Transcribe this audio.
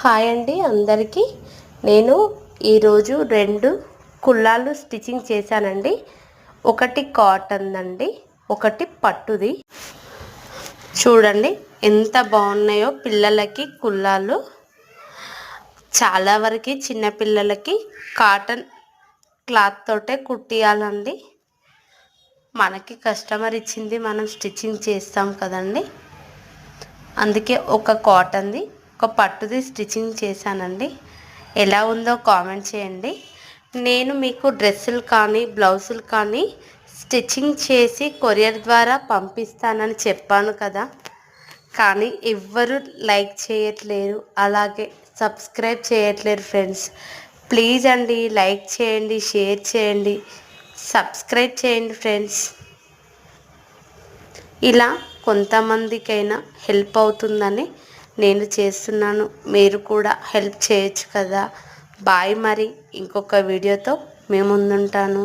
Hi అండి అందరికీ. నేను ఈరోజు 2 కుల్లాలు స్టిచ్చింగ్ చేశానండి. ఒకటి కాటన్ అండి, ఒకటి పట్టుది. చూడండి ఎంత బాగున్నాయో పిల్లలకి కుల్లాలు. చాలా వరకు చిన్న పిల్లలకి కాటన్ క్లాత్ తోటే కుట్టియాలండి. మనకి కస్టమర్ ఇచ్చింది మనం స్టిచ్చింగ్ చేస్తాం కదండి. అందుకే ఒక కాటన్ది ఒక పట్టుది స్టిచ్చింగ్ చేశానండి. ఎలా ఉందో కామెంట్ చేయండి. నేను మీకు డ్రెస్సులు కానీ బ్లౌజులు కానీ స్టిచ్చింగ్ చేసి కొరియర్ ద్వారా పంపిస్తానని చెప్పాను కదా, కానీ ఎవ్వరు లైక్ చేయట్లేరు, అలాగే సబ్స్క్రైబ్ చేయట్లేరు ఫ్రెండ్స్. ప్లీజ్ అండి లైక్ చేయండి, షేర్ చేయండి, సబ్స్క్రైబ్ చేయండి ఫ్రెండ్స్. ఇలా కొంతమందికైనా హెల్ప్ అవుతుందని నేను చేస్తున్నాను. మీరు కూడా హెల్ప్ చేయొచ్చు కదా. బాయ్. మరి ఇంకొక వీడియోతో మీ ముందుంటాను.